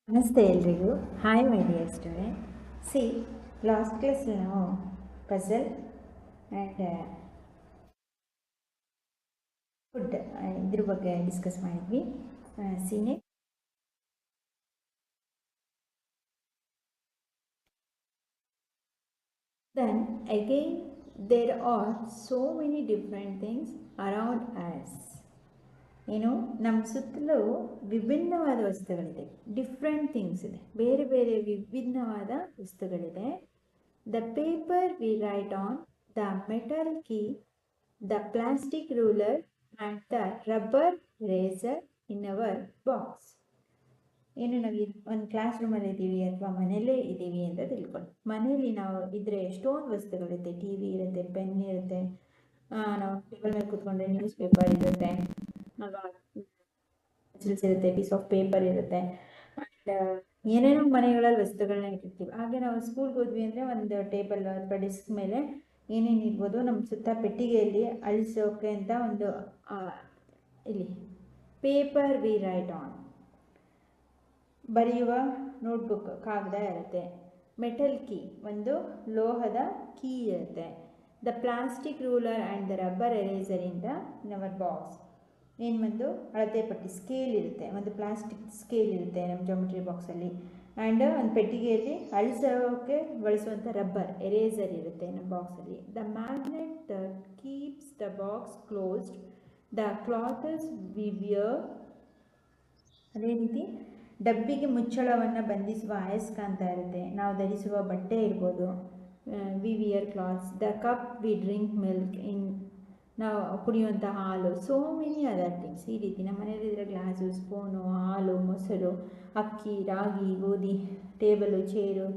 ನಮಸ್ತೆ ಎಲ್ರಿಗೂ. Hi my dear student. See, last ಕ್ಲಾಸಲ್ಲಿ ನಾವು ಪಝಲ್ ಆ್ಯಂಡ್ ಫುಡ್ ಇದ್ರ ಬಗ್ಗೆ ಡಿಸ್ಕಸ್ ಮಾಡಿದ್ವಿ. Seen then again there are so many different things around us. ಏನು, ನಮ್ಮ ಸುತ್ತಲೂ ವಿಭಿನ್ನವಾದ ವಸ್ತುಗಳಿದೆ, ಡಿಫ್ರೆಂಟ್ ಥಿಂಗ್ಸ್ ಇದೆ, ಬೇರೆ ಬೇರೆ ವಿಭಿನ್ನವಾದ ವಸ್ತುಗಳಿದೆ. The paper we write on, the metal key, the plastic ruler and the rubber eraser in our box. ಏನು, ನಾವು ಒಂದು ಕ್ಲಾಸ್ ರೂಮಲ್ಲಿ ಇದ್ದೀವಿ ಅಥವಾ ಮನೆಯಲ್ಲೇ ಇದ್ದೀವಿ ಅಂತ ತಿಳ್ಕೊಳ್ಳಿ. ಮನೆಯಲ್ಲಿ ನಾವು ಇದ್ರೆ ಎಷ್ಟೊಂದು ವಸ್ತುಗಳಿರುತ್ತೆ. ಟಿ ವಿ ಇರುತ್ತೆ, ಪೆನ್ ಇರುತ್ತೆ, ನಾವು ಟೇಬಲ್ ಮೇಲೆ ಕೂತ್ಕೊಂಡ್ರೆ ನ್ಯೂಸ್ ಪೇಪರ್ ಇರುತ್ತೆ, ಇರುತ್ತೆ, ಪೀಸ್ ಆಫ್ ಪೇಪರ್ ಇರುತ್ತೆ, ಆ್ಯಂಡ್ ಏನೇನೋ ಮನೆಗಳಲ್ಲಿ ವಸ್ತುಗಳನ್ನ ಇಟ್ಟಿರ್ತೀವಿ. ಹಾಗೆ ನಾವು ಸ್ಕೂಲ್ಗೆ ಹೋದ್ವಿ ಅಂದರೆ ಒಂದು ಟೇಬಲ್ ಅಥವಾ ಡೆಸ್ಕ್ ಮೇಲೆ ಏನೇನು ಇರ್ಬೋದು, ನಮ್ಮ ಸುತ್ತ ಪೆಟ್ಟಿಗೆಯಲ್ಲಿ ಅಳಿಸೋಕೆ ಅಂತ ಒಂದು ಇಲ್ಲಿ ಪೇಪರ್ ವಿ ರೈಟ್ ಆನ್, ಬರೆಯುವ ನೋಟ್ಬುಕ್ ಕಾಗದ ಇರುತ್ತೆ. ಮೆಟಲ್ ಕೀ, ಒಂದು ಲೋಹದ ಕೀ ಇರುತ್ತೆ. The plastic ruler and the rubber eraser in our box, ಏನು ಒಂದು ಅಳತೆ ಪಟ್ಟಿ ಸ್ಕೇಲ್ ಇರುತ್ತೆ, ಒಂದು ಪ್ಲಾಸ್ಟಿಕ್ ಸ್ಕೇಲ್ ಇರುತ್ತೆ ನಮ್ಮ ಜಾಮೆಟ್ರಿ ಬಾಕ್ಸಲ್ಲಿ. ಆ್ಯಂಡ್ ಒಂದು ಪೆಟ್ಟಿಗೆಯಲ್ಲಿ ಅಳಿಸೋಕೆ ಬಳಸುವಂಥ ರಬ್ಬರ್ ಎರೇಸರ್ ಇರುತ್ತೆ ನಮ್ಮ ಬಾಕ್ಸಲ್ಲಿ. The magnet that keeps the box closed, the clothes we wear, ಅದೇ ರೀತಿ ಡಬ್ಬಿಗೆ ಮುಚ್ಚಳವನ್ನು ಬಂಧಿಸುವ ಅಯಸ್ಕಾಂತ ಇರುತ್ತೆ, ನಾವು ಧರಿಸುವ ಬಟ್ಟೆ ಇರ್ಬೋದು, we wear clothes. The cup we drink milk in, ನಾವು ಕುಡಿಯುವಂಥ ಹಾಲು. So many other things. ಈ ರೀತಿ ನಮ್ಮ ಮನೇಲಿದ್ದರೆ ಗ್ಲಾಸು, ಸ್ಪೂನು, ಹಾಲು, ಮೊಸರು, ಅಕ್ಕಿ, ರಾಗಿ, ಗೋಧಿ, ಟೇಬಲು, ಚೇರು,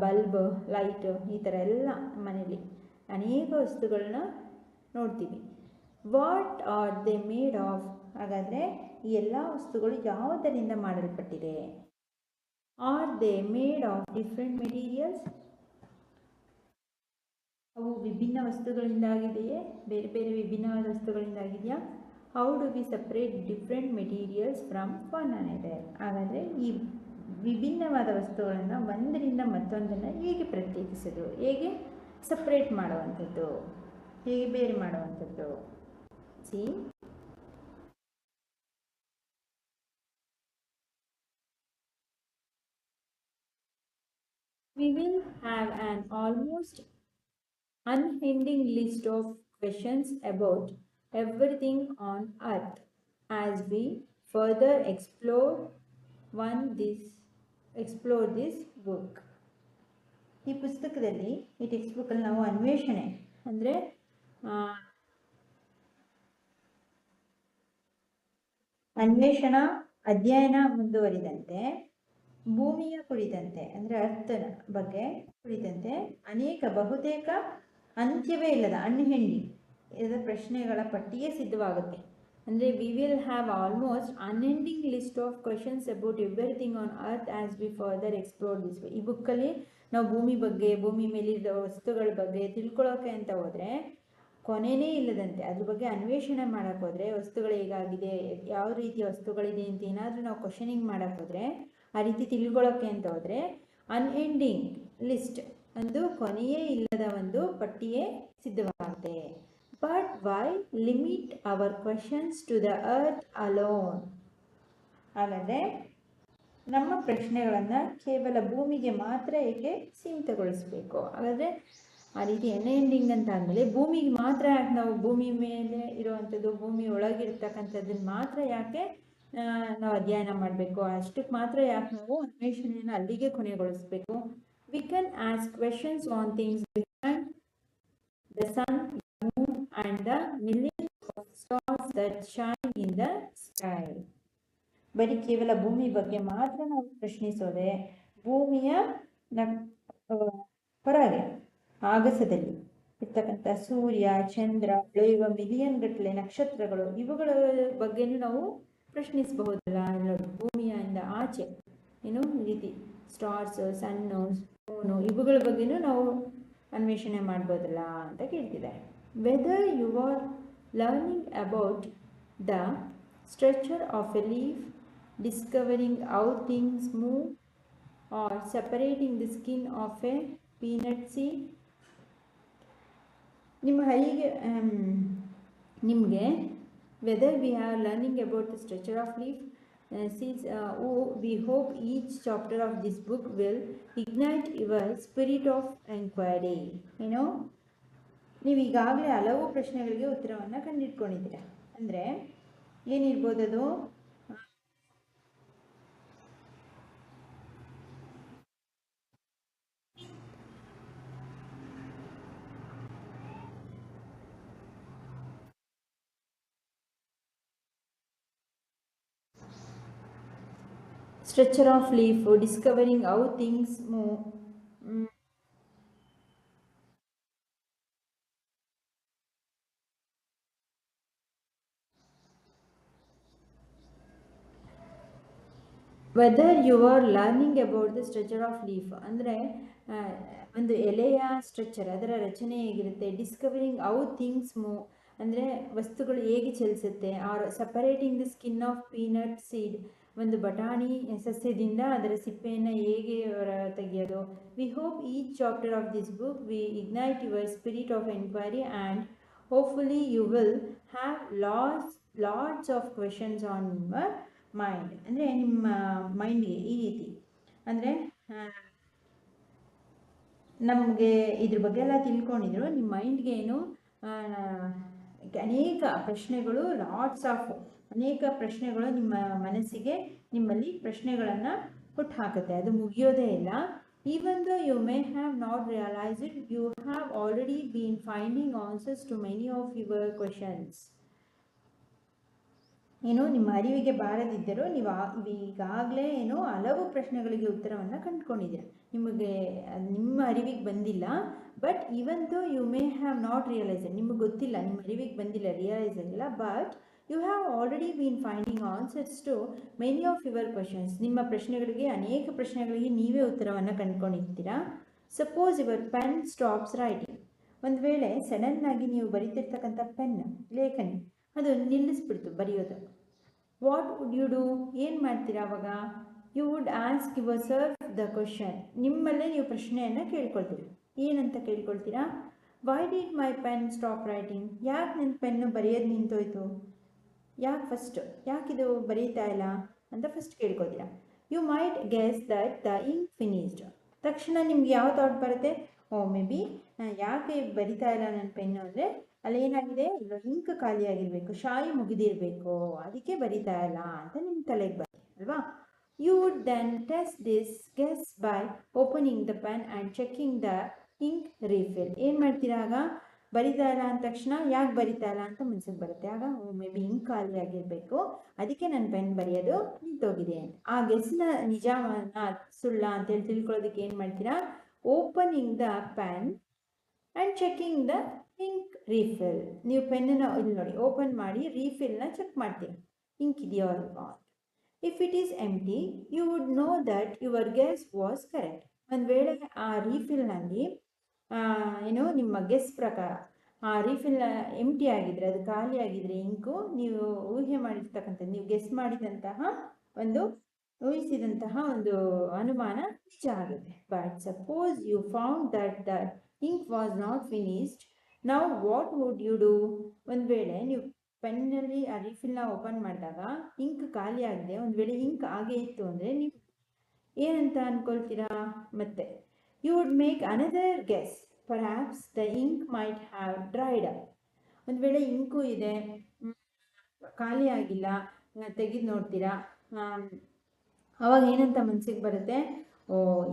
ಬಲ್ಬ್, ಲೈಟು, ಈ ಥರ ಎಲ್ಲ ಮನೇಲಿ ಅನೇಕ ವಸ್ತುಗಳನ್ನ ನೋಡ್ತೀವಿ. What are they made of? ಹಾಗಾದರೆ ಈ ಎಲ್ಲ ವಸ್ತುಗಳು ಯಾವುದರಿಂದ ಮಾಡಲ್ಪಟ್ಟಿದೆ? Are they made of different materials? ಅವು ವಿಭಿನ್ನ ವಸ್ತುಗಳಿಂದಾಗಿದೆಯೇ? ಬೇರೆ ಬೇರೆ ವಿಭಿನ್ನವಾದ ವಸ್ತುಗಳಿಂದಾಗಿದೆಯಾ? How do we separate different materials from one another? ಹಾಗಾದರೆ ಈ ವಿಭಿನ್ನವಾದ ವಸ್ತುಗಳನ್ನು ಒಂದರಿಂದ ಮತ್ತೊಂದನ್ನು ಹೇಗೆ ಪ್ರತ್ಯೇಕಿಸೋದು, ಹೇಗೆ ಸಪ್ರೇಟ್ ಮಾಡುವಂಥದ್ದು, ಹೇಗೆ ಬೇರೆ ಮಾಡುವಂಥದ್ದು? C, we will have an almost unending list of questions about everything on earth as we further explore this book. ಈ ಪುಸ್ತಕದಲ್ಲಿ, ಈ ಟೆಕ್ಸ್ಟ್ ಬುಕ್ಕಲ್ಲಿ ನಾವು ಅನ್ವೇಷಣೆ ಅಂದರೆ ಅನ್ವೇಷಣಾ ಅಧ್ಯಯನ ಮುಂದುವರಿದಂತೆ ಭೂಮಿಯ ಕುರಿತಂತೆ ಅಂದರೆ ಅರ್ಥನ ಬಗ್ಗೆ ಕುರಿತಂತೆ ಬಹುತೇಕ ಅಂತ್ಯವೇ ಇಲ್ಲದ ಅನ್ಎಂಡಿಂಗ್ ಪ್ರಶ್ನೆಗಳ ಪಟ್ಟಿಯೇ ಸಿದ್ಧವಾಗುತ್ತೆ. ಅಂದರೆ we will have almost unending list of questions about everything on earth as we further explore this. ಈ ಬುಕ್ಕಲ್ಲಿ ನಾವು ಭೂಮಿ ಬಗ್ಗೆ, ಭೂಮಿ ಮೇಲಿರೋ ವಸ್ತುಗಳ ಬಗ್ಗೆ ತಿಳ್ಕೊಳ್ಳೋಕೆ ಅಂತ ಹೋದರೆ ಕೊನೆಯೇ ಇಲ್ಲದಂತೆ ಅದ್ರ ಬಗ್ಗೆ ಅನ್ವೇಷಣೆ ಮಾಡೋಕ್ಕೆ ಹೋದರೆ, ವಸ್ತುಗಳು ಹೇಗಾಗಿದೆ, ಯಾವ ರೀತಿಯ ವಸ್ತುಗಳಿದೆ ಅಂತ ಏನಾದರೂ ನಾವು ಕ್ವಶನಿಂಗ್ ಮಾಡೋಕ್ಕೆ ಹೋದರೆ, ಆ ರೀತಿ ತಿಳ್ಕೊಳ್ಳೋಕ್ಕೆ ಅಂತ ಹೋದರೆ ಅನ್ಎಂಡಿಂಗ್ ಲಿಸ್ಟ್, ಒಂದು ಕೊನೆಯೇ ಇಲ್ಲದ ಒಂದು ಪಟ್ಟಿಯೇ ಸಿದ್ಧವಾಗುತ್ತೆ. But why limit our questions to the earth alone? ಹಾಗಾದರೆ ನಮ್ಮ ಪ್ರಶ್ನೆಗಳನ್ನು ಕೇವಲ ಭೂಮಿಗೆ ಮಾತ್ರ ಏಕೆ ಸೀಮಿತಗೊಳಿಸಬೇಕು? ಹಾಗಾದರೆ ಆ ರೀತಿ ಎಂಡಿಂಗ್ ಅಂತ ಆದಮೇಲೆ ಭೂಮಿಗೆ ಮಾತ್ರ ಯಾಕೆ ನಾವು ಭೂಮಿ ಮೇಲೆ ಇರುವಂಥದ್ದು, ಭೂಮಿ ಒಳಗಿರ್ತಕ್ಕಂಥದ್ದನ್ನು ಮಾತ್ರ ಯಾಕೆ ನಾವು ಅಧ್ಯಯನ ಮಾಡಬೇಕು? ಅಷ್ಟಕ್ಕೆ ಮಾತ್ರ ಯಾಕೆ ನಾವು ಅನ್ವೇಷಣೆಯನ್ನು ಅಲ್ಲಿಗೆ ಕೊನೆಗೊಳಿಸಬೇಕು? We can ask questions on things behind the sun, moon and the millions of stars that shine in the sky. ಬರೀ ಕೇವಲ ಭೂಮಿ ಬಗ್ಗೆ ಮಾತ್ರ ನಾವು ಪ್ರಶ್ನಿಸೋದೆ ಭೂಮಿಯ ಹೊರಗೆ ಆಗಸದಲ್ಲಿ ಇರ್ತಕ್ಕಂಥ ಸೂರ್ಯ, ಚಂದ್ರ, ಬೆಳೆಯುವ ಮಿಲಿಯನ್ ಗಟ್ಟಲೆ ನಕ್ಷತ್ರಗಳು, ಇವುಗಳ ಬಗ್ಗೆನೂ ನಾವು ಪ್ರಶ್ನಿಸಬಹುದಲ್ಲ? ಭೂಮಿಯಿಂದ ಆಚೆ ಏನು ಈ ರೀತಿ ಸ್ಟಾರ್ಸ್, ಸನ್ನು, ಮೂನು, ಇವುಗಳ ಬಗ್ಗೆನೂ ನಾವು ಅನ್ವೇಷಣೆ ಮಾಡ್ಬೋದಲ್ಲ ಅಂತ ಕೇಳ್ತಿದ್ದಾರೆ. Whether you are learning about the structure of a leaf discovering how things move, or separating the skin of a peanut seed. ನಿಮ್ಮ ಹೈಗೆ ನಿಮಗೆ whether we are learning about the structure of leaf seeds, we hope each chapter of this book will ignite your spirit of inquiry. ನೀವು ಈಗಾಗಲೇ ಹಲವು ಪ್ರಶ್ನೆಗಳಿಗೆ ಉತ್ತರವನ್ನು ಕಂಡಿಟ್ಕೊಂಡಿದ್ದೀರಾ. ಅಂದರೆ ಏನಿರ್ಬೋದದು? Structure of leaf, discovering how things move. Whether you are learning about the structure of leaf, ಅಂದರೆ ಒಂದು ಎಲೆಯ structure, ಅದರ ರಚನೆ ಹೇಗಿರುತ್ತೆ. ಡಿಸ್ಕವರಿಂಗ್ ಹೌ ಥಿಂಗ್ಸ್ ಮೂವ್, ಅಂದರೆ ವಸ್ತುಗಳು ಹೇಗೆ ಚಲಿಸುತ್ತೆ. Or separating the skin of peanut seed, ಒಂದು ಬಟಾಣಿ ಸಸ್ಯದಿಂದ ಅದರ ಸಿಪ್ಪೆಯನ್ನು ಹೇಗೆ ತೆಗೆಯೋದು. We hope each chapter of this book we ignite your spirit of enquiry and hopefully you will have lots of questions on your mind. ಅಂದರೆ ನಿಮ್ಮ ಮೈಂಡ್ಗೆ ಈ ರೀತಿ, ಅಂದರೆ ನಮಗೆ ಇದ್ರ ಬಗ್ಗೆ ಎಲ್ಲ ತಿಳ್ಕೊಂಡಿದ್ರು, ನಿಮ್ಮ ಮೈಂಡ್ಗೆ ಏನು ಅನೇಕ ಪ್ರಶ್ನೆಗಳು, ಅನೇಕ ಪ್ರಶ್ನೆಗಳು ನಿಮ್ಮ ಮನಸ್ಸಿಗೆ, ನಿಮ್ಮಲ್ಲಿ ಪ್ರಶ್ನೆಗಳನ್ನು ಹುಟ್ಟುಹಾಕುತ್ತೆ. ಅದು ಮುಗಿಯೋದೇ ಇಲ್ಲ. Even though you may have not realise it, you have already been finding answers to many of your questions. ನಿಮ್ಮ ಅರಿವಿಗೆ ಬಾರದಿದ್ದರೂ ನೀವು ಈಗಾಗಲೇ ಹಲವು ಪ್ರಶ್ನೆಗಳಿಗೆ ಉತ್ತರವನ್ನು ಕಂಡುಕೊಂಡಿದ್ದೀರ. ನಿಮಗೆ ನಿಮ್ಮ ಅರಿವಿಗೆ ಬಂದಿಲ್ಲ, but even though you may have not realise, ನಿಮಗೆ ಗೊತ್ತಿಲ್ಲ, ನಿಮ್ಮ ಅರಿವಿಗೆ ಬಂದಿಲ್ಲ, ರಿಯಲೈಸ್ ಆಗಿಲ್ಲ, but you have already been finding answers to many of your questions. ನಿಮ್ಮ ಪ್ರಶ್ನೆಗಳಿಗೆ, ಅನೇಕ ಪ್ರಶ್ನೆಗಳಿಗೆ ನೀವೇ ಉತ್ತರವನ್ನು ಕಂಡುಕೊಂಡಿರ್ತೀರಾ. Suppose your pen stops writing, ಒಂದು ವೇಳೆ ಸಡನ್ನಾಗಿ ನೀವು ಬರೀತಿರ್ತಕ್ಕಂಥ ಲೇಖನಿ ಅದು ನಿಲ್ಲಿಸ್ಬಿಡ್ತು ಬರೆಯೋದು. ವಾಟ್ ವುಡ್ ಯು ಡೂ, ಏನು ಮಾಡ್ತೀರಾ ಅವಾಗ? You would ask yourself the question, ನಿಮ್ಮಲ್ಲೇ ನೀವು ಪ್ರಶ್ನೆಯನ್ನು ಕೇಳ್ಕೊಳ್ತೀರಿ. ಏನಂತ ಕೇಳ್ಕೊಳ್ತೀರಾ? Why did my pen stop writing, ಯಾಕೆ ನನ್ನ ಪೆನ್ನು ಬರೆಯೋದು ನಿಂತೋಯ್ತು, ಯಾಕಿದು ಬರೀತಾ ಇಲ್ಲ ಅಂತ ಫಸ್ಟ್ ಕೇಳ್ಕೊತೀರಾ. You might guess that the ink finished, ತಕ್ಷಣ ನಿಮ್ಗೆ ಯಾವ ಥಾಟ್ ಬರುತ್ತೆ? ಮೇ ಬಿ ಯಾಕೆ ಬರಿತಾ ಇಲ್ಲ ನನ್ನ ಪೆನ್ನು ಅಂದರೆ ಅಲ್ಲೇನಾಗಿದೆ, ಇಂಕ್ ಖಾಲಿಯಾಗಿರಬೇಕು, ಶಾಯಿ ಮುಗಿದಿರಬೇಕು, ಅದಕ್ಕೆ ಬರಿತಾ ಇಲ್ಲ ಅಂತ ನಿಮ್ಮ ತಲೆಗೆ ಬರುತ್ತೆ ಅಲ್ವಾ. You would then test this guess by opening the pen and checking the ink refill. ಏನು ಮಾಡ್ತೀರಾ ಆಗ? ಬರಿತಾ ಇಲ್ಲ ಅಂದ ತಕ್ಷಣ ಯಾಕೆ ಬರಿತಾ ಇಲ್ಲ ಅಂತ ಮನ್ಸಿಗೆ ಬರುತ್ತೆ. ಆಗ ಮೇ ಬಿ ಇಂಕ್ ಖಾಲಿಯಾಗಿರಬೇಕು, ಅದಕ್ಕೆ ನನ್ನ ಪೆನ್ ಬರೆಯೋದು ನಿಂತೋಗಿದೆ. ಆ ಗೆಸ್ನ ನಿಜಾನ ಸುಳ್ಳ ಅಂತೇಳಿ ತಿಳ್ಕೊಳ್ಳೋದಕ್ಕೆ ಏನು ಮಾಡ್ತೀರಾ? Opening the pen and checking the ink refill. ನೀವು ಪೆನ್ನನ್ನು ಇಲ್ಲಿ ನೋಡಿ, ಓಪನ್ ಮಾಡಿ ರೀಫಿಲ್ನ ಚೆಕ್ ಮಾಡ್ತೀರಿ, ಇಂಕ್ ಇದೆಯೋ ಅಲ್ವಾ. If it is empty, you would know that your guess was correct. ಒಂದು ವೇಳೆ ಆ ರೀಫಿಲ್ನಲ್ಲಿ ನಿಮ್ಮ ಗೆಸ್ ಪ್ರಕಾರ ಆ ರೀಫಿಲ್ ಎಂಟಿ ಆಗಿದ್ರೆ, ಅದು ಖಾಲಿ ಆಗಿದ್ರೆ ಇಂಕು, ನೀವು ಊಹೆ ಮಾಡಿರ್ತಕ್ಕಂಥದ್ದು, ನೀವು ಗೆಸ್ ಮಾಡಿದಂತಹ ಊಹಿಸಿದಂತಹ ಒಂದು ಅನುಮಾನ ನಿಜ ಆಗುತ್ತೆ. But suppose you found that the ink was not finished, ನಾವು ವಾಟ್ ವುಡ್ ಯು ಡೂ? ಒಂದು ವೇಳೆ ನೀವು ಪೆನ್ನಲ್ಲಿ ಆ ರೀಫಿಲ್ನ ಓಪನ್ ಮಾಡಿದಾಗ ಇಂಕ್ ಖಾಲಿ ಆಗಿದೆ, ಒಂದು ವೇಳೆ ಇಂಕ್ ಹಾಗೆ ಇತ್ತು ಅಂದರೆ ನೀವು ಏನಂತ ಅಂದ್ಕೊಳ್ತೀರಾ? ಮತ್ತೆ you would make another guess, perhaps the ink might have dried up. ಒಂದು ವೇಳೆ ಇಂಕು ಇದೆ, ಖಾಲಿ ಆಗಿಲ್ಲ, ತೆಗೆದು ನೋಡ್ತೀರಾ, ಅವಾಗ ಏನಂತ ಮನಸ್ಸಿಗೆ ಬರುತ್ತೆ?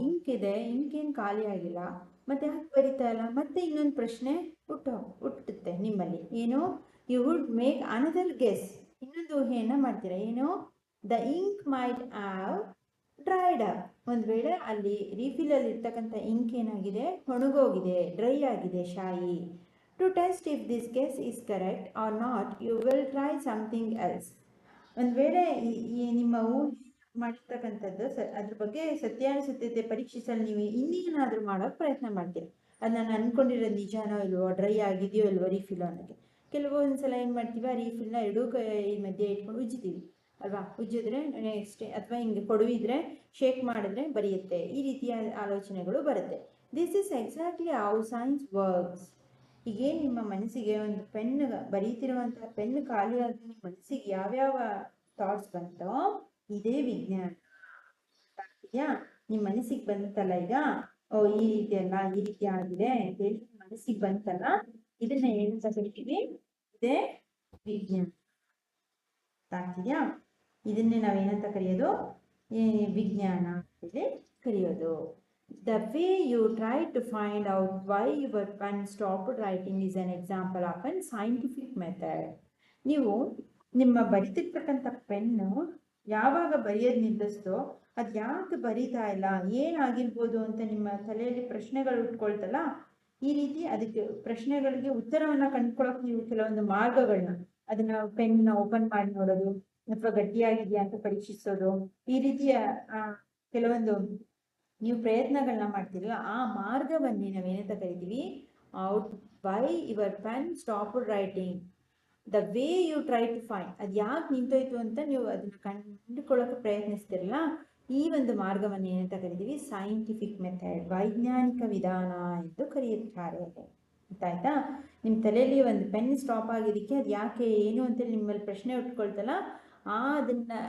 ಇಂಕ್ ಇದೆ, ಇಂಕೇನು ಖಾಲಿ ಆಗಿಲ್ಲ, ಮತ್ತೆ ಯಾಕೆ ಬರಿತಾ ಇಲ್ಲ? ಮತ್ತೆ ಇನ್ನೊಂದು ಪ್ರಶ್ನೆ ಹುಟ್ಟುತ್ತೆ ನಿಮ್ಮಲ್ಲಿ. ಏನು? You would make another guess, ಇನ್ನೊಂದು ಊಹೆಯನ್ನು ಮಾಡ್ತೀರಾ. ಏನು? The ink might have dried up. ಒಂದು ವೇಳೆ ಅಲ್ಲಿ ರೀಫಿಲಲ್ಲಿ ಇರ್ತಕ್ಕಂಥ ಇಂಕ್ ಏನಾಗಿದೆ? ಒಣಗೋಗಿದೆ, ಡ್ರೈ ಆಗಿದೆ ಶಾಯಿ. To test if this guess is correct or not, you will try something else. ಒಂದು ವೇಳೆ ಈ ನಿಮ್ಮ ಮಾಡಿರ್ತಕ್ಕಂಥದ್ದು ಅದ್ರ ಬಗ್ಗೆ ಸತ್ಯಾಸತ್ಯತೆ ಪರೀಕ್ಷಿಸಲು ನೀವು ಇನ್ನೇನಾದರೂ ಮಾಡೋಕ್ಕೆ ಪ್ರಯತ್ನ ಮಾಡ್ತೀರಿ. ಅದು ನಾನು ಅಂದ್ಕೊಂಡಿರೋದು ನಿಜಾನೋ ಇಲ್ವೋ, ಡ್ರೈ ಆಗಿದೆಯೋ ಇಲ್ವೋ ರೀಫಿಲ್ ಅನ್ನೋಕ್ಕೆ. ಕೆಲವೊಂದು ಸಲ ಏನು ಮಾಡ್ತೀವಿ, ಆ ರೀಫಿಲ್ನ ಎರಡೂ ಕೈ ಮಧ್ಯೆ ಇಟ್ಕೊಂಡು ಉಜ್ಜಿತೀವಿ. ಅಲ್ವಾ? ಉಜ್ಜಿದ್ರೆ ನೆಕ್ಸ್ಟ್, ಅಥವಾ ಹಿಂಗೆ ಕೊಡುವಿದ್ರೆ ಶೇಕ್ ಮಾಡಿದ್ರೆ ಬರೆಯುತ್ತೆ. ಈ ರೀತಿಯ ಆಲೋಚನೆಗಳು ಬರುತ್ತೆ. This is exactly how science works. ಈಗೇನು ನಿಮ್ಮ ಮನಸ್ಸಿಗೆ ಒಂದು ಪೆನ್ ಬರೀತಿರುವಂತಹ ಪೆನ್ ಖಾಲಿಯಾಗಿ ನಿಮ್ಮ ಮನಸ್ಸಿಗೆ ಯಾವ್ಯಾವ ಥಾಟ್ಸ್ ಬಂತೋ ಇದೇ ವಿಜ್ಞಾನ. ಇದೆಯಾ? ನಿಮ್ಮ ಮನಸ್ಸಿಗೆ ಬಂತಲ್ಲ ಈಗ, ಓ ಈ ರೀತಿ ಅಲ್ಲ, ಈ ರೀತಿ ಆಗಿದೆ ಅಂತೇಳಿ ಮನಸ್ಸಿಗೆ ಬಂತಲ್ಲ, ಇದನ್ನ ಏನಂತ ಕರಿತೀವಿ? ಇದೇ ವಿಜ್ಞಾನ. ಆಗ್ತಿದ್ಯಾ? ಇದನ್ನೇ ನಾವೇನಂತ ಕರೆಯೋದು? ವಿಜ್ಞಾನ ಅಂತೇಳಿ ಕರೆಯೋದು. The way you try to find out why your pen stopped writing is an example of a scientific method. ನೀವು ನಿಮ್ಮ ಬರಿತಿರ್ತಕ್ಕಂಥ ಪೆನ್ನು ಯಾವಾಗ ಬರೆಯೋದು ನಿಲ್ಲಿಸ್ತೋ, ಅದು ಯಾಕೆ ಬರೀತಾ ಇಲ್ಲ, ಏನಾಗಿರ್ಬೋದು ಅಂತ ನಿಮ್ಮ ತಲೆಯಲ್ಲಿ ಪ್ರಶ್ನೆಗಳು ಉಟ್ಕೊಳ್ತಲ್ಲ, ಈ ರೀತಿ ಅದಕ್ಕೆ ಪ್ರಶ್ನೆಗಳಿಗೆ ಉತ್ತರವನ್ನ ಕಂಡುಕೊಳ್ಳೋಕೆ ನೀವು ಕೆಲವೊಂದು ಮಾರ್ಗಗಳನ್ನ, ಅದನ್ನ ಪೆನ್ನ ಓಪನ್ ಮಾಡಿ ನೋಡೋದು ಅಥವಾ ಗಟ್ಟಿಯಾಗಿದೆಯಾ ಅಂತ ಪರೀಕ್ಷಿಸೋದು, ಈ ರೀತಿಯ ಕೆಲವೊಂದು ನೀವು ಪ್ರಯತ್ನಗಳನ್ನ ಮಾಡ್ತೀರಲ್ಲ, ಆ ಮಾರ್ಗವನ್ನೇ ನಾವೇನಂತ ಕರಿತೀವಿ? Out why your pen stopped writing, the way you try to find, ಅದು ಯಾಕೆ ನಿಂತೋಯ್ತು ಅಂತ ನೀವು ಅದನ್ನ ಕಂಡುಕೊಳ್ಳೋಕೆ ಪ್ರಯತ್ನಿಸ್ತಿರಲ್ಲ, ಈ ಒಂದು ಮಾರ್ಗವನ್ನು ಏನಂತ ಕರಿತೀವಿ? ಸೈಂಟಿಫಿಕ್ ಮೆಥಡ್, ವೈಜ್ಞಾನಿಕ ವಿಧಾನ ಎಂದು ಕರೆಯುತ್ತಾರೆ. ಗೊತ್ತಾಯ್ತಾ? ನಿಮ್ಮ ತಲೆಯಲ್ಲಿ ಒಂದು ಪೆನ್ ಸ್ಟಾಪ್ ಆಗಿದ್ದಕ್ಕೆ ಅದು ಯಾಕೆ, ಏನು ಅಂತೇಳಿ ನಿಮ್ಮಲ್ಲಿ ಪ್ರಶ್ನೆ ಉಟ್ಕೊಳ್ತಲ್ಲ,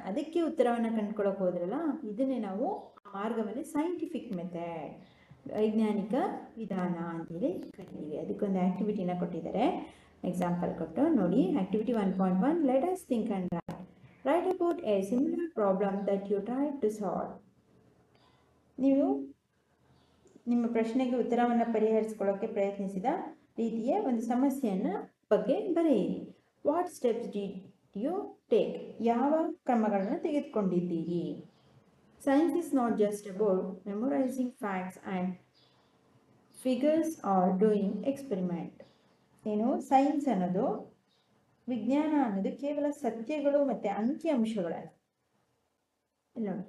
ಅದಕ್ಕೆ ಉತ್ತರವನ್ನು ಕಂಡುಕೊಳ್ಳೋಕೆ ಹೋದ್ರಲ್ಲ, ಇದನ್ನೇ ನಾವು ಮಾರ್ಗವನ್ನೇ ಸೈಂಟಿಫಿಕ್ ಮೆಥಡ್, ವೈಜ್ಞಾನಿಕ ವಿಧಾನ ಅಂತೇಳಿ ಕರಿತೀವಿ. ಅದಕ್ಕೊಂದು ಆಕ್ಟಿವಿಟಿನ ಕೊಟ್ಟಿದ್ದಾರೆ, ಎಕ್ಸಾಂಪಲ್ ಕೊಟ್ಟು ನೋಡಿ. Activity 1.1, let us think and write about a similar problem that you try to solve. ನೀವು ನಿಮ್ಮ ಪ್ರಶ್ನೆಗೆ ಉತ್ತರವನ್ನು ಪರಿಹರಿಸಿಕೊಳ್ಳೋಕೆ ಪ್ರಯತ್ನಿಸಿದ ರೀತಿಯ ಒಂದು ಸಮಸ್ಯೆಯನ್ನ ಬಗ್ಗೆ ಬರೆಯಿರಿ. What steps did you take, ಯಾವ ಕ್ರಮಗಳನ್ನು ತೆಗೆದುಕೊಂಡಿದ್ದೀರಿ? Science is not just about memorizing facts and figures or doing experiment. ಏನು ಸೈನ್ಸ್ ಅನ್ನೋದು, ವಿಜ್ಞಾನ ಅನ್ನೋದು ಕೇವಲ ಸತ್ಯಗಳು ಮತ್ತು ಅಂಕಿಅಂಶಗಳಲ್ಲ. ನೋಡಿ,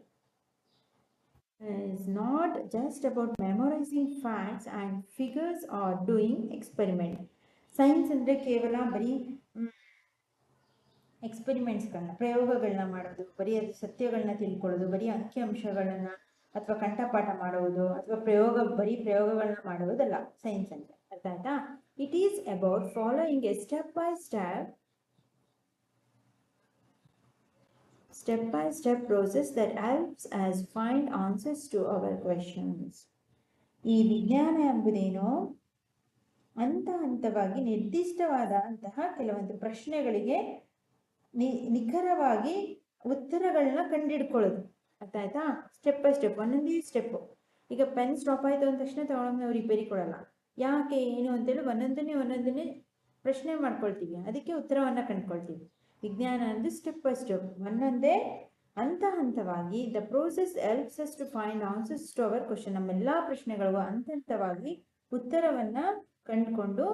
is not just about memorizing facts and figures or doing experiment. Science ಅಂದರೆ ಕೇವಲ ಬರೀ ಎಕ್ಸ್ಪೆರಿಮೆಂಟ್ಸ್ಗಳನ್ನ, ಪ್ರಯೋಗಗಳನ್ನ ಮಾಡೋದು, ಬರೀ ಸತ್ಯಗಳನ್ನ ತಿಳ್ಕೊಳ್ಳೋದು, ಬರೀ ಅಂಕಿಅಂಶಗಳನ್ನ ಅಥವಾ ಕಂಠಪಾಠ ಮಾಡುವುದು ಅಥವಾ ಬರೀ ಪ್ರಯೋಗಗಳನ್ನ ಮಾಡುವುದಲ್ಲ ಸೈನ್ಸ್ ಅಂತ. ಅರ್ಥ ಆಯ್ತಾ? It is about following A step by step process that helps us find answers to our questions. ಈ ವಿಜ್ಞಾನ ಎಂಬುದೇನು? ಹಂತವಾಗಿ ನಿರ್ದಿಷ್ಟವಾದಂತಹ ಕೆಲವೊಂದು ಪ್ರಶ್ನೆಗಳಿಗೆ ನಿಖರವಾಗಿ ಉತ್ತರಗಳನ್ನ ಕಂಡುಹಿಡ್ಕೊಳ್ಳೋದು. ಅರ್ಥ ಆಯ್ತಾ? ಸ್ಟೆಪ್ ಬೈ ಸ್ಟೆಪ್, ಒಂದೊಂದೇ ಸ್ಟೆಪ್ಪು. ಈಗ ಪೆನ್ ಸ್ಟಾಪ್ ಆಯಿತು ಅಂದ ತಕ್ಷಣ ತಗೊಳಂಗೆ ನಾವು ರಿಪೇರಿ ಕೊಡಲ್ಲ. ಯಾಕೆ, ಏನು ಅಂತೇಳಿ ಒಂದೊಂದನ್ನೇ ಪ್ರಶ್ನೆ ಮಾಡ್ಕೊಳ್ತೀವಿ, ಅದಕ್ಕೆ ಉತ್ತರವನ್ನು ಕಂಡುಕೊಳ್ತೀವಿ. ವಿಜ್ಞಾನ ಅಂದರೆ ಸ್ಟೆಪ್ ಬೈ ಸ್ಟೆಪ್, ಒಂದೊಂದೇ ಹಂತವಾಗಿ. The process helps us to find answers to our question. ನಮ್ಮೆಲ್ಲ ಪ್ರಶ್ನೆಗಳಿಗೂ ಹಂತವಾಗಿ ಉತ್ತರವನ್ನು ಕಂಡುಕೊಂಡು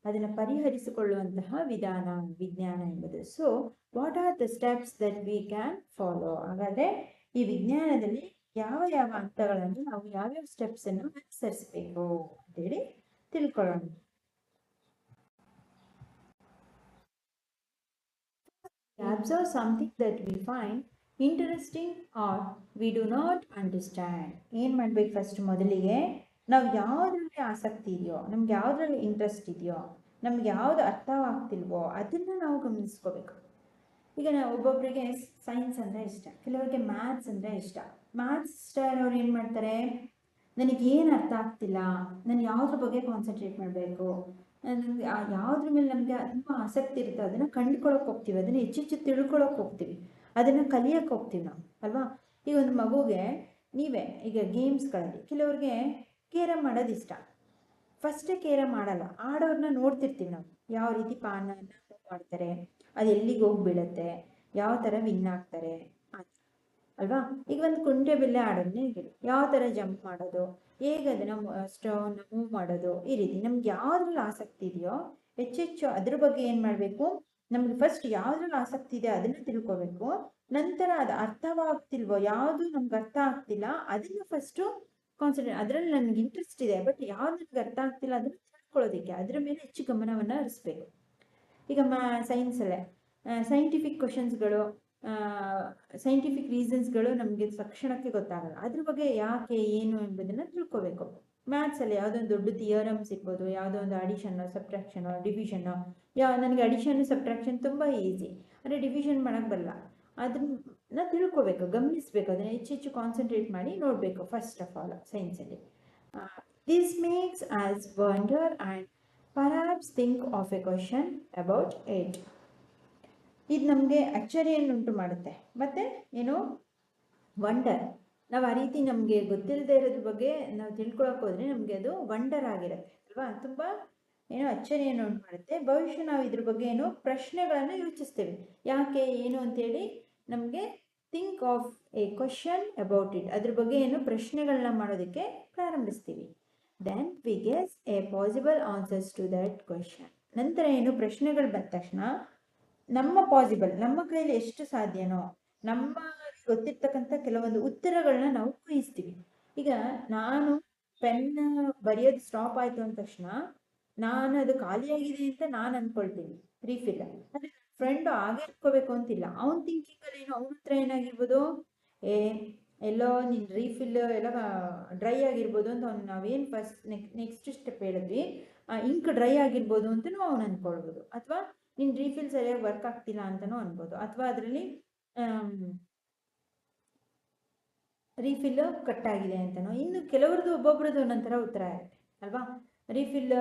ಅದನ್ನು ಪರಿಹರಿಸಿಕೊಳ್ಳುವಂತಹ ವಿಧಾನ ವಿಜ್ಞಾನ ಎಂಬುದು. So what are the steps that we can follow? ಹಾಗಾದರೆ ಈ ವಿಜ್ಞಾನದಲ್ಲಿ ಯಾವ ಹಂತಗಳನ್ನು ನಾವು ಯಾವ್ಯಾವ ಸ್ಟೆಪ್ಸನ್ನು ಅನುಸರಿಸಬೇಕು ಅಂತೇಳಿ ತಿಳ್ಕೊಳ್ಳೋಣ. Observe something that we find interesting or we do not understand. ಏನು ಮಾಡ್ಬೇಕು? ಫಸ್ಟ್ ಮೊದಲಿಗೆ ನಾವು ಯಾವುದ್ರಲ್ಲಿ ಆಸಕ್ತಿ ಇದೆಯೋ, ನಮ್ಗೆ ಯಾವುದ್ರಲ್ಲಿ ಇಂಟ್ರೆಸ್ಟ್ ಇದೆಯೋ, ನಮ್ಗೆ ಯಾವ್ದು ಅರ್ಥವಾಗ್ತಿಲ್ವೋ ಅದನ್ನು ನಾವು ಗಮನಿಸ್ಕೋಬೇಕು. ಈಗ ಒಬ್ಬೊಬ್ಬರಿಗೆ ಸೈನ್ಸ್ ಅಂದರೆ ಇಷ್ಟ, ಕೆಲವರಿಗೆ ಮ್ಯಾಥ್ಸ್ ಅಂದರೆ ಇಷ್ಟ. ಮ್ಯಾಥ್ಸ್ ಇಷ್ಟ ಇರೋರು ಏನು ಮಾಡ್ತಾರೆ? ನನಗೇನು ಅರ್ಥ ಆಗ್ತಿಲ್ಲ, ನಾನು ಯಾವುದ್ರ ಬಗ್ಗೆ ಕಾನ್ಸಂಟ್ರೇಟ್ ಮಾಡಬೇಕು, ನನಗೆ ಯಾವುದ್ರ ಮೇಲೆ ನಮಗೆ ತುಂಬ ಆಸಕ್ತಿ ಇರುತ್ತೆ ಅದನ್ನು ಕಂಡುಕೊಳ್ಳೋಕೆ ಹೋಗ್ತೀವಿ, ಅದನ್ನು ಹೆಚ್ಚೆಚ್ಚು ತಿಳ್ಕೊಳ್ಳೋಕೆ ಹೋಗ್ತೀವಿ, ಅದನ್ನು ಕಲಿಯೋಕ್ಕೆ ಹೋಗ್ತೀವಿ ನಾವು, ಅಲ್ವಾ? ಈಗ ಒಂದು ಮಗುಗೆ ನೀವೇ ಈಗ ಗೇಮ್ಸ್ಗಳಲ್ಲಿ ಕೆಲವ್ರಿಗೆ ಕೇರಮ್ ಮಾಡೋದು ಇಷ್ಟ. ಫಸ್ಟೇ ಕೇರಮ್ ಆಡಲ್ಲ, ಆಡೋರನ್ನ ನೋಡ್ತಿರ್ತೀವಿ ನಾವು, ಯಾವ ರೀತಿ ಪಾನನ್ನು ಮಾಡ್ತಾರೆ, ಅದು ಎಲ್ಲಿಗೆ ಹೋಗಿ ಬೀಳುತ್ತೆ, ಯಾವ ಥರ ವಿನ್ ಆಗ್ತಾರೆ ಅಲ್ವಾ? ಈಗ ಒಂದು ಕುಂಟೆ ಬಿಲ್ಲೆ ಆಡೋದನ್ನೇ ಹೇಳಿ, ಯಾವ ಥರ ಜಂಪ್ ಮಾಡೋದು, ಹೇಗೆ ಅದನ್ನು ಸ್ಟೋನ್ನ ಮೂವ್ ಮಾಡೋದು, ಈ ರೀತಿ ನಮ್ಗೆ ಯಾವುದ್ರಲ್ಲಿ ಆಸಕ್ತಿ ಇದೆಯೋ ಹೆಚ್ಚೆಚ್ಚು ಅದ್ರ ಬಗ್ಗೆ ಏನು ಮಾಡಬೇಕು? ನಮ್ಗೆ ಫಸ್ಟ್ ಯಾವುದ್ರಲ್ಲಿ ಆಸಕ್ತಿ ಇದೆ ಅದನ್ನು ತಿಳ್ಕೋಬೇಕು. ನಂತರ ಅದು ಅರ್ಥವಾಗ್ತಿಲ್ವೋ, ಯಾವುದು ನಮ್ಗೆ ಅರ್ಥ ಆಗ್ತಿಲ್ಲ ಅದನ್ನು ಫಸ್ಟು ಕಾನ್ಸಂಟ್ರೇಟ್, ಅದರಲ್ಲಿ ನನಗೆ ಇಂಟ್ರೆಸ್ಟ್ ಇದೆ ಬಟ್ ಯಾವ್ದು ನನಗೆ ಅರ್ಥ ಆಗ್ತಿಲ್ಲ ಅದನ್ನು ತಿಳ್ಕೊಳ್ಳೋದಕ್ಕೆ ಅದ್ರ ಮೇಲೆ ಹೆಚ್ಚು ಗಮನವನ್ನು ಹರಿಸ್ಬೇಕು. ಈಗ ಸೈನ್ಸಲ್ಲೇ ಸೈಂಟಿಫಿಕ್ ಕ್ವಶನ್ಸ್ಗಳು ಸೈಂಟಿಫಿಕ್ ರೀಸನ್ಸ್ಗಳು ನಮಗೆ ತಕ್ಷಣಕ್ಕೆ ಗೊತ್ತಾಗಲ್ಲ. ಅದ್ರ ಬಗ್ಗೆ ಯಾಕೆ ಏನು ಎಂಬುದನ್ನು ತಿಳ್ಕೋಬೇಕು. ಮ್ಯಾಥ್ಸಲ್ಲಿ ಯಾವುದೋ ಒಂದು ದೊಡ್ಡ ಥಿಯರಮ್ಸ್ ಇರ್ಬೋದು, ಯಾವುದೋ ಒಂದು ಅಡಿಷನ್ನು ಸಬ್ಟ್ರಾಕ್ಷನು ಡಿವಿಷನ್ನು. ನನಗೆ ಅಡಿಷನ್ ಸಬ್ಟ್ರಾಕ್ಷನ್ ತುಂಬ ಈಸಿ, ಆದರೆ ಡಿವಿಷನ್ ಮಾಡೋಕ್ಕೆ ಬರಲ್ಲ. ಅದನ್ನ ತಿಳ್ಕೋಬೇಕು, ಗಮನಿಸಬೇಕು, ಅದನ್ನು ಹೆಚ್ಚು ಕಾನ್ಸಂಟ್ರೇಟ್ ಮಾಡಿ ನೋಡಬೇಕು ಫಸ್ಟ್ ಆಫ್ ಆಲ್ ಸೈನ್ಸಲ್ಲಿ. This makes us wonder and perhaps think of a question about it. ಇದು ನಮಗೆ ಅಚ್ಚರಿಯನ್ನುಂಟು ಮಾಡುತ್ತೆ. ಮತ್ತು ಏನು ವಂಡರ್, ನಾವು ಆ ರೀತಿ ನಮಗೆ ಗೊತ್ತಿಲ್ಲದೆ ಇರೋದ್ರ ಬಗ್ಗೆ ನಾವು ತಿಳ್ಕೊಳಕ್ಕೆ ಹೋದರೆ ನಮಗೆ ಅದು ವಂಡರ್ ಆಗಿರುತ್ತೆ ಅಲ್ವಾ, ತುಂಬ ಏನೋ ಅಚ್ಚರಿಯನ್ನು ಉಂಟು ಮಾಡುತ್ತೆ. ಭವಿಷ್ಯ ನಾವು ಇದ್ರ ಬಗ್ಗೆ ಏನೋ ಪ್ರಶ್ನೆಗಳನ್ನು ಯೋಚಿಸ್ತೇವೆ, ಯಾಕೆ ಏನು ಅಂತೇಳಿ ನಮಗೆ think of a question about it, ಅದ್ರ ಬಗ್ಗೆ ಏನೋ ಪ್ರಶ್ನೆಗಳನ್ನ ಮಾಡೋದಕ್ಕೆ ಪ್ರಾರಂಭಿಸ್ತೀವಿ. Then we guess a possible answers to that question. ನಂತರ ಏನು ಪ್ರಶ್ನೆಗಳು ಬಂದ ತಕ್ಷಣ ನಮ್ಮ ಕೈಯಲ್ಲಿ ಎಷ್ಟು ಸಾಧ್ಯನೋ ನಮ್ಮ ಗೊತ್ತಿರ್ತಕ್ಕಂಥ ಕೆಲವೊಂದು ಉತ್ತರಗಳನ್ನ ನಾವು ಊಹಿಸ್ತೀವಿ. ಈಗ ನಾನು ಪೆನ್ ಬರೆಯೋದು ಸ್ಟಾಪ್ ಆಯಿತು ಅಂದ ತಕ್ಷಣ ನಾನು ಅದು ಖಾಲಿಯಾಗಿದೆ ಅಂತ ನಾನು ಅಂದ್ಕೊಳ್ತೀನಿ, ರೀಫಿಲ್. ಅಂದರೆ ಫ್ರೆಂಡು ಹಾಗೆ ಇಟ್ಕೋಬೇಕು ಅಂತಿಲ್ಲ, ಅವನ ಥಿಂಕಿಂಗಲ್ಲಿ ಏನು, ಅವನ ಹತ್ರ ಏನಾಗಿರ್ಬೋದು, ಎಲ್ಲೋ ನಿನ್ನ ರೀಫಿಲ್ ಎಲ್ಲ ಡ್ರೈ ಆಗಿರ್ಬೋದು ಅಂತ ನಾವೇನು ಫಸ್ಟ್ ನೆಕ್ಸ್ಟ್ ಸ್ಟೆಪ್ ಹೇಳಿದ್ವಿ, ಇಂಕ್ ಡ್ರೈ ಆಗಿರ್ಬೋದು ಅಂತಲೂ ಅವನು ಅಂದ್ಕೊಳ್ಬೋದು. ಅಥವಾ ನಿನ್ನ ರೀಫಿಲ್ ಸರಿಯಾಗಿ ವರ್ಕ್ ಆಗ್ತಿಲ್ಲ ಅಂತಲೂ ಅನ್ಬೋದು. ಅಥವಾ ಅದರಲ್ಲಿ ರೀಫಿಲ್ ಕಟ್ ಆಗಿದೆ ಅಂತನೋ. ಇನ್ನು ಕೆಲವ್ರದ್ದು ಒಬ್ಬೊಬ್ರದ್ದು ಒಂದೊಂಥರ ಉತ್ತರ ಇರುತ್ತೆ ಅಲ್ವಾ. ರೀಫಿಲ್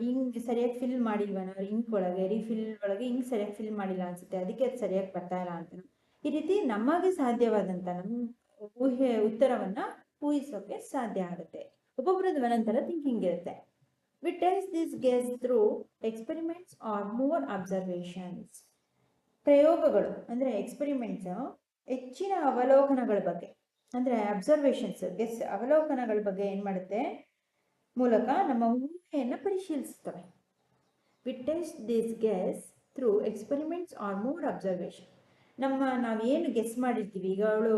ಇಂಕ್ ಸರಿಯಾಗಿ ಫಿಲ್ ಮಾಡಿಲ್ವನೋ, ಇಂಕ್ ಒಳಗೆ ರೀಫಿಲ್ ಒಳಗೆ ಇಂಕ್ ಸರಿಯಾಗಿ ಫಿಲ್ ಮಾಡಿಲ್ಲ ಅನ್ಸುತ್ತೆ, ಅದಕ್ಕೆ ಅದು ಸರಿಯಾಗಿ ಬರ್ತಾ ಇಲ್ಲ ಅಂತನೋ. ಈ ರೀತಿ ನಮಗೆ ಸಾಧ್ಯವಾದಂಥ ನಮ್ಮ ಉತ್ತರವನ್ನು ಊಹಿಸೋಕೆ ಸಾಧ್ಯ ಆಗುತ್ತೆ. ಒಬ್ಬೊಬ್ರದ್ದು ಒಂದೊಂಥರ ಥಿಂಕಿಂಗ್ ಇರುತ್ತೆ. We test this guess through experiments or more observations. ಪ್ರಯೋಗಗಳು ಅಂದರೆ ಎಕ್ಸ್ಪೆರಿಮೆಂಟ್ಸ್, ಹೆಚ್ಚಿನ ಅವಲೋಕನಗಳ ಬಗ್ಗೆ ಅಂದರೆ ಅಬ್ಸರ್ವೇಷನ್ಸ್, ಅವಲೋಕನಗಳ ಬಗ್ಗೆ ಏನು ಮಾಡುತ್ತೆ ಮೂಲಕ ನಮ್ಮ ಊಹೆಯನ್ನು ಪರಿಶೀಲಿಸ್ತವೆ. We test this guess through experiments or more observation. ನಾವೇನು ಗೆಸ್ ಮಾಡಿರ್ತೀವಿ, ಈಗ ಅವಳು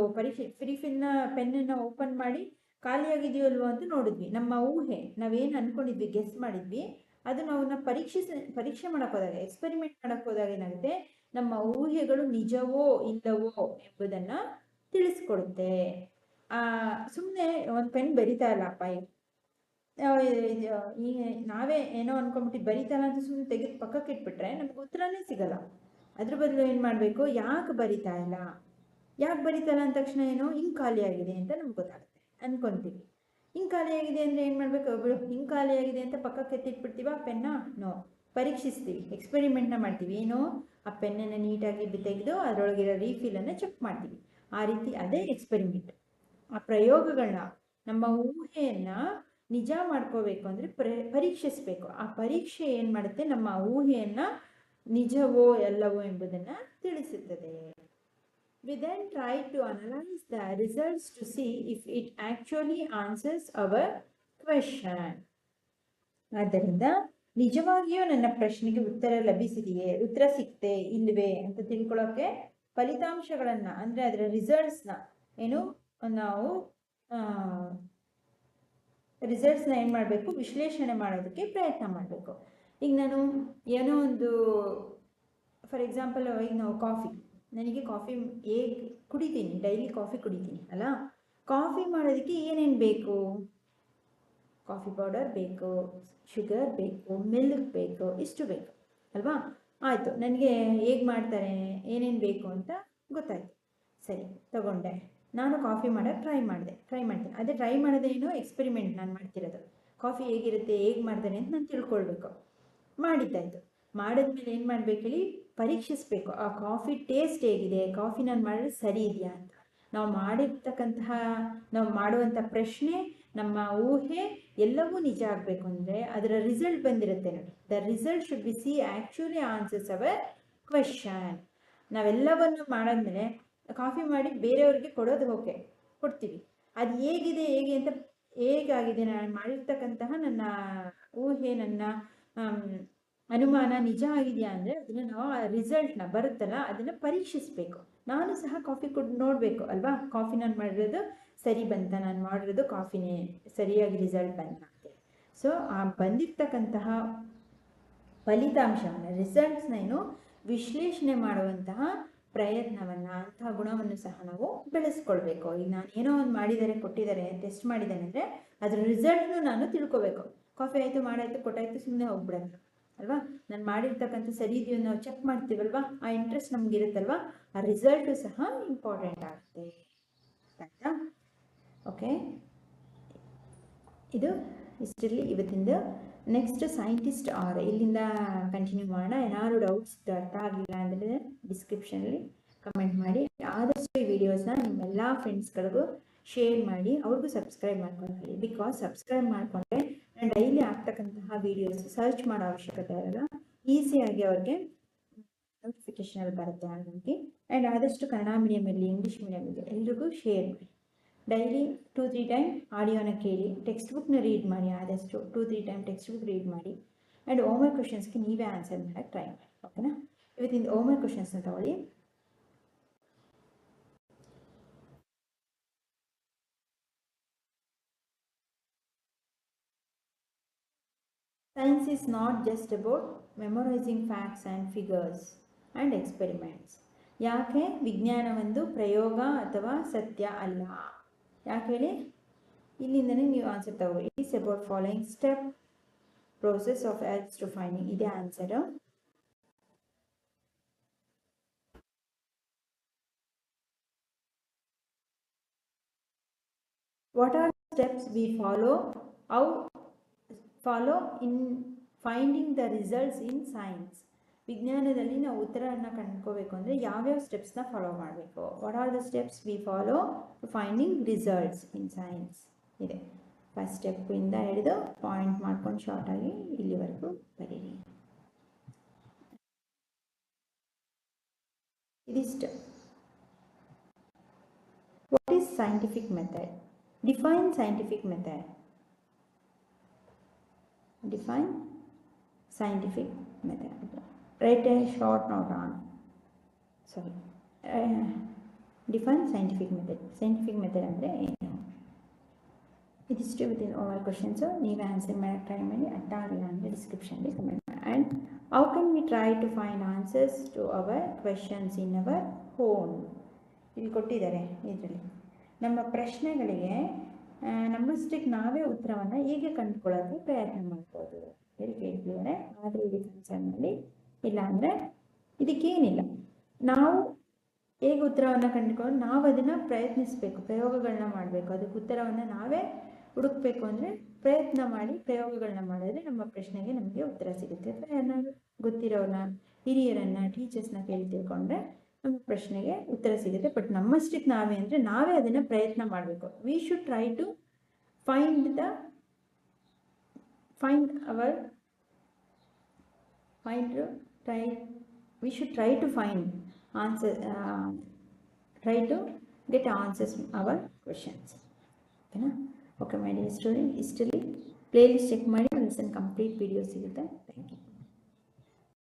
ಪೆನ್ನನ್ನು ಓಪನ್ ಮಾಡಿ ಖಾಲಿಯಾಗಿದೆಯೋ ಅಲ್ವೋ ಅಂತ ನೋಡಿದ್ವಿ. ನಮ್ಮ ಊಹೆ, ನಾವೇನು ಅಂದ್ಕೊಂಡಿದ್ವಿ, ಗೆಸ್ ಮಾಡಿದ್ವಿ, ಅದು ನಾವು ಪರೀಕ್ಷೆ ಮಾಡೋಕ್ಕೆ ಹೋದಾಗ, ಎಕ್ಸ್ಪೆರಿಮೆಂಟ್ ಮಾಡೋಕ್ಕೆ ಹೋದಾಗ ಏನಾಗುತ್ತೆ, ನಮ್ಮ ಊಹೆಗಳು ನಿಜವೋ ಇಲ್ಲವೋ ಎಂಬುದನ್ನು ತಿಳಿಸ್ಕೊಡುತ್ತೆ. ಸುಮ್ಮನೆ ಒಂದು ಪೆನ್ ಬರಿತಾ ಇಲ್ಲಪ್ಪ, ನಾವೇ ಏನೋ ಅಂದ್ಕೊಂಡ್ಬಿಟ್ಟು ಬರಿತಾಯಿಲ್ಲ ಅಂತ ಸುಮ್ಮನೆ ತೆಗೆದು ಪಕ್ಕಕ್ಕೆ ಇಟ್ಬಿಟ್ರೆ ನಮ್ಗೆ ಉತ್ತರನೇ ಸಿಗಲ್ಲ. ಅದ್ರ ಬದಲು ಏನು ಮಾಡಬೇಕು, ಯಾಕೆ ಬರಿತಾ ಇಲ್ಲ ಅಂದ ತಕ್ಷಣ ಏನೋ ಹಿಂಗೆ ಖಾಲಿಯಾಗಿದೆ ಅಂತ ನಮ್ಗೆ ಗೊತ್ತಾಗುತ್ತೆ, ಅನ್ಕೊಂತೀವಿ. ಹಿಂಗೆ ಖಾಲಿಯಾಗಿದೆ ಅಂದರೆ ಏನು ಮಾಡಬೇಕು, ಹಿಂಗೆ ಖಾಲಿಯಾಗಿದೆ ಅಂತ ಪಕ್ಕಕ್ಕೆ ಎತ್ತಿಟ್ಬಿಡ್ತೀವ ಪೆನ್ನ? ನೋ, ಪರೀಕ್ಷಿಸ್ತೀವಿ, ಎಕ್ಸ್ಪೆರಿಮೆಂಟ್ನ ಮಾಡ್ತೀವಿ. ಏನು, ಆ ಪೆನ್ನನ್ನು ನೀಟಾಗಿ ತೆಗೆದು ಅದರೊಳಗಿರೋ ರೀಫಿಲನ್ನು ಚೆಕ್ ಮಾಡ್ತೀವಿ. ಆ ರೀತಿ ಅದೇ ಎಕ್ಸ್ಪೆರಿಮೆಂಟ್. ಆ ಪ್ರಯೋಗಗಳನ್ನ, ನಮ್ಮ ಊಹೆಯನ್ನು ನಿಜ ಮಾಡ್ಕೋಬೇಕು ಅಂದರೆ ಪರೀಕ್ಷಿಸಬೇಕು. ಆ ಪರೀಕ್ಷೆ ಏನು ಮಾಡುತ್ತೆ, ನಮ್ಮ ಊಹೆಯನ್ನು ನಿಜವೋ ಎಲ್ಲವೋ ಎಂಬುದನ್ನು ತಿಳಿಸುತ್ತದೆ. We then try to analyze the results to see if it actually answers our question. ಆದ್ದರಿಂದ ನಿಜವಾಗಿಯೂ ನನ್ನ ಪ್ರಶ್ನೆಗೆ ಉತ್ತರ ಸಿಕ್ತೆ ಇಲ್ವೇ ಅಂತ ತಿಳ್ಕೊಳ್ಳೋಕೆ ಫಲಿತಾಂಶಗಳನ್ನು ಅಂದರೆ ಅದರ ರಿಸಲ್ಟ್ಸ್ನ ನಾವು ಏನು ಮಾಡಬೇಕು, ವಿಶ್ಲೇಷಣೆ ಮಾಡೋದಕ್ಕೆ ಪ್ರಯತ್ನ ಮಾಡಬೇಕು. ಈಗ ನಾನು ಏನೋ ಒಂದು ಫಾರ್ ಎಕ್ಸಾಂಪಲ್, ಈಗ ನಾವು ನನಗೆ ಕಾಫಿ ಕುಡಿತೀನಿ, ಡೈಲಿ ಕಾಫಿ ಕುಡಿತೀನಿ ಅಲ್ಲ. ಕಾಫಿ ಮಾಡೋದಕ್ಕೆ ಏನೇನು ಬೇಕು, ಕಾಫಿ ಪೌಡರ್ ಬೇಕು, ಶುಗರ್ ಬೇಕು, ಮಿಲ್ಕ್ ಬೇಕು, ಇಷ್ಟು ಬೇಕು ಅಲ್ವಾ. ಆಯಿತು, ನನಗೆ ಹೇಗೆ ಮಾಡ್ತಾರೆ, ಏನೇನು ಬೇಕು ಅಂತ ಗೊತ್ತಾಯ್ತು. ಸರಿ, ತಗೊಂಡೆ, ನಾನು ಕಾಫಿ ಮಾಡೋಕ್ಕೆ ಟ್ರೈ ಮಾಡ್ತೀನಿ. ಅದೇ ಟ್ರೈ ಮಾಡೋದೇನು, ಎಕ್ಸ್ಪೆರಿಮೆಂಟ್ ನಾನು ಮಾಡ್ತಿರೋದು. ಕಾಫಿ ಹೇಗಿರುತ್ತೆ, ಹೇಗೆ ಮಾಡ್ತಾರೆ ಅಂತ ನಾನು ತಿಳ್ಕೊಳ್ಬೇಕು. ಮಾಡಿದ್ದಾಯಿತು, ಮಾಡಿದ್ಮೇಲೆ ಏನು ಮಾಡಬೇಕು ಹೇಳಿ, ಪರೀಕ್ಷಿಸಬೇಕು. ಆ ಕಾಫಿ ಟೇಸ್ಟ್ ಹೇಗಿದೆ, ಕಾಫಿ ನಾನು ಮಾಡಿದ್ರೆ ಸರಿ ಇದೆಯಾ ಅಂತ. ನಾವು ಮಾಡುವಂಥ ಪ್ರಶ್ನೆ, ನಮ್ಮ ಊಹೆ ಎಲ್ಲವೂ ನಿಜ ಆಗಬೇಕು ಅಂದರೆ ಅದರ ರಿಸಲ್ಟ್ ಬಂದಿರುತ್ತೆ ನೋಡಿ. The result should be see actually answers our question. ನಾವೆಲ್ಲವನ್ನು ಮಾಡಾದ್ಮೇಲೆ ಕಾಫಿ ಮಾಡಿ ಬೇರೆಯವ್ರಿಗೆ ಕೊಡ್ತೀವಿ. ಅದು ಹೇಗಾಗಿದೆ ನಾನು ಮಾಡಿರ್ತಕ್ಕಂತಹ ನನ್ನ ಊಹೆ, ನನ್ನ ಅನುಮಾನ ನಿಜ ಆಗಿದೆಯಾ ಅಂದರೆ ಅದನ್ನು ನಾವು ಆ ರಿಸಲ್ಟ್ನ ಬರುತ್ತಲ್ಲ ಅದನ್ನು ಪರೀಕ್ಷಿಸಬೇಕು. ನಾನು ಸಹ ಕಾಫಿ ನೋಡಬೇಕು ಅಲ್ವಾ, ಕಾಫಿ ನಾನು ಮಾಡಿರೋದು ಸರಿ ಬಂತ, ನಾನು ಮಾಡಿರೋದು ಕಾಫಿನೇ ಸರಿಯಾಗಿ ರಿಸಲ್ಟ್ ಬಂತ ಅಂತೇಳಿ. ಸೊ ಆ ಬಂದಿರ್ತಕ್ಕಂತಹ ಫಲಿತಾಂಶವನ್ನು, ರಿಸಲ್ಟ್ಸ್ನ ವಿಶ್ಲೇಷಣೆ ಮಾಡುವಂತಹ ಪ್ರಯತ್ನವನ್ನು, ಅಂತಹ ಗುಣವನ್ನು ಸಹ ನಾವು ಬೆಳೆಸ್ಕೊಳ್ಬೇಕು. ಈಗ ನಾನು ಏನೋ ಒಂದು ಮಾಡಿದ್ದಾರೆ, ಕೊಟ್ಟಿದ್ದಾರೆ, ಟೆಸ್ಟ್ ಮಾಡಿದ್ದೇನೆ ಅಂದರೆ ಅದರ ರಿಸಲ್ಟ್ನು ನಾನು ತಿಳ್ಕೊಬೇಕು. ಕಾಫಿ ಆಯಿತು, ಮಾಡಾಯಿತು, ಕೊಟ್ಟಾಯಿತು, ಸುಮ್ಮನೆ ಹೋಗ್ಬಿಡೋದು ಅಲ್ವಾ. ನಾನು ಮಾಡಿರ್ತಕ್ಕಂಥ ಸರಿ ಇದೆಯೋ ನಾವು ಚೆಕ್ ಮಾಡ್ತೀವಲ್ವಾ, ಆ ಇಂಟ್ರೆಸ್ಟ್ ನಮ್ಗೆ ಇರುತ್ತಲ್ವಾ, ಆ ರಿಸಲ್ಟು ಸಹ ಇಂಪಾರ್ಟೆಂಟ್ ಆಗುತ್ತೆ. ಆಯಿತಾ? ಓಕೆ, ಇದು ಇಷ್ಟರಲ್ಲಿ ಇವತ್ತಿಂದ. ನೆಕ್ಸ್ಟ್ ಸೈಂಟಿಸ್ಟ್ ಆರ್ ಇಲ್ಲಿಂದ ಕಂಟಿನ್ಯೂ ಮಾಡೋಣ. ಏನಾದ್ರು ಡೌಟ್ಸ್ ಅರ್ಥ ಆಗಲಿಲ್ಲ ಅಂದರೆ ಡಿಸ್ಕ್ರಿಪ್ಷನಲ್ಲಿ ಕಮೆಂಟ್ ಮಾಡಿ. ಆದಷ್ಟು ಈ ವಿಡಿಯೋಸ್ನ ನಿಮ್ಮೆಲ್ಲ ಫ್ರೆಂಡ್ಸ್ಗಳಿಗೂ ಶೇರ್ ಮಾಡಿ, ಅವ್ರಿಗೂ ಸಬ್ಸ್ಕ್ರೈಬ್ ಮಾಡ್ಕೊಂಡು. ಬಿಕಾಸ್ ಸಬ್ಸ್ಕ್ರೈಬ್ ಮಾಡಿಕೊಂಡ್ರೆ ನಾನು ಡೈಲಿ ಆಗ್ತಕ್ಕಂತಹ ವೀಡಿಯೋಸ್ ಸರ್ಚ್ ಮಾಡೋ ಅವಶ್ಯಕತೆ ಇರಲ್ಲ, ಈಸಿಯಾಗಿ ಅವ್ರಿಗೆ ನೋಟಿಫಿಕೇಶನಲ್ಲಿ ಬರುತ್ತೆ ಹಾಗಾಗಿ. ಆ್ಯಂಡ್ ಆದಷ್ಟು ಕನ್ನಡ ಮೀಡಿಯಮಲ್ಲಿ, ಇಂಗ್ಲೀಷ್ ಮೀಡಿಯಮಲ್ಲಿ ಎಲ್ರಿಗೂ ಶೇರ್ ಮಾಡಿ. ಡೈಲಿ 2-3 ಟೈಮ್ ಆಡಿಯೋನ ಕೇಳಿ, ಟೆಕ್ಸ್ಟ್ ಬುಕ್ನ ರೀಡ್ ಮಾಡಿ. ಆದಷ್ಟು 2-3 ಟೈಮ್ ಟೆಕ್ಸ್ಟ್ ಬುಕ್ ರೀಡ್ ಮಾಡಿ. ಆ್ಯಂಡ್ ಹೋಮ್ವರ್ಕ್ ಕ್ವಶನ್ಸ್ಗೆ ನೀವೇ ಆನ್ಸರ್ ಮಾಡೋಕ್ಕೆ ಟ್ರೈ ಮಾಡಿ. ಓಕೆನಾ? ಇವತ್ತಿಂದ ಹೋಮ್ವರ್ಕ್ ಕ್ವಶನ್ಸ್ನ ತಗೊಳ್ಳಿ. Science is not just about memorizing facts and figures and experiments. ಯಾಕೆ ವಿಜ್ಞಾನ ಒಂದು ಪ್ರಯೋಗ ಅಥವಾ ಸತ್ಯ ಅಲ್ಲ? ಯಾಕೆ ಹೇಳಿ? ಇಲ್ಲಿಂದನೇ ನೀವು ಆನ್ಸರ್ ತಗೋಬೇಕು. It is about following step process of else to finding. ಇದೇ answer. What are steps we follow in finding the results in science? ವಿಜ್ಞಾನದಲ್ಲಿ ನಾವು ಉತ್ತರವನ್ನು ಕಂಡುಕೋಬೇಕು ಅಂದರೆ ಯಾವ್ಯಾವ ಸ್ಟೆಪ್ಸ್ನ ಫಾಲೋ ಮಾಡಬೇಕು? What are the steps we follow to finding results in science ಇದೆ. ಫಸ್ಟ್ ಸ್ಟೆಪ್ಪಿಂದ ಹಿಡಿದು ಪಾಯಿಂಟ್ ಮಾಡ್ಕೊಂಡು ಶಾರ್ಟಾಗಿ ಇಲ್ಲಿವರೆಗೂ ಬರೀರಿ. ಇದಿಷ್ಟು. What is scientific method? Define scientific method. Define scientific method. Write a short note on. Sorry. Define scientific method. Scientific method ಅಂದರೆ ಏನು? ಇದಿಷ್ಟು ವಿತಿನ್ ಓವರ್ ಕ್ವಶನ್ಸು. ನೀವೇ ಆನ್ಸರ್ ಮಾಡೋಕ್ಕೆ ಟ್ರೈ ಮಾಡಿ. ಅರ್ಥ ಆಗಲಿಲ್ಲ ಅಂದರೆ ಡಿಸ್ಕ್ರಿಪ್ಷನ್ಗೆ ಕಮೆಂಟ್ ಮಾಡಿ. And how can we try to find answers to our questions in our own? ಇಲ್ಲಿ ಕೊಟ್ಟಿದ್ದಾರೆ. ಇದರಲ್ಲಿ ನಮ್ಮ ಪ್ರಶ್ನೆಗಳಿಗೆ ನಮ್ಮಷ್ಟಕ್ಕೆ ನಾವೇ ಉತ್ತರವನ್ನು ಹೇಗೆ ಕಂಡುಕೊಳ್ಳೋಕ್ಕೆ ಪ್ರಯತ್ನ ಮಾಡ್ಬೋದು ಹೇಳಿ ಕೇಳ್ತಿದ್ದಾರೆ. ಆದರೆ ಇದಕ್ಕೆ ಆನ್ಸರ್ ಮಾಡಿ. ಇಲ್ಲ ಅಂದರೆ ಇದಕ್ಕೇನಿಲ್ಲ, ನಾವು ಹೇಗೆ ಉತ್ತರವನ್ನು ಕಂಡುಕೊಂಡು ನಾವು ಅದನ್ನು ಪ್ರಯತ್ನಿಸಬೇಕು, ಪ್ರಯೋಗಗಳನ್ನ ಮಾಡಬೇಕು. ಅದಕ್ಕೆ ಉತ್ತರವನ್ನು ನಾವೇ ಹುಡುಕಬೇಕು. ಅಂದರೆ ಪ್ರಯತ್ನ ಮಾಡಿ ಪ್ರಯೋಗಗಳನ್ನ ಮಾಡಿದ್ರೆ ನಮ್ಮ ಪ್ರಶ್ನೆಗೆ ನಮಗೆ ಉತ್ತರ ಸಿಗುತ್ತೆ. ಅಥವಾ ಏನಾದರೂ ಗೊತ್ತಿರೋನ ಹಿರಿಯರನ್ನು, ಟೀಚರ್ಸ್ನ ಕೇಳಿ ತಿಳ್ಕೊಂಡ್ರೆ ನಮ್ಮ ಪ್ರಶ್ನೆಗೆ ಉತ್ತರ ಸಿಗುತ್ತೆ. ಬಟ್ ನಮ್ಮಷ್ಟಕ್ಕೆ ನಾವೇ ಅಂದರೆ ನಾವೇ ಅದನ್ನು ಪ್ರಯತ್ನ ಮಾಡಬೇಕು. We should try to find we should try to find answer, try to get answers from our questions. Okay na? Okay my dear student, history playlist check ಮಾಡಿ, lesson complete video ಸಿಗುತ್ತೆ. Thank you.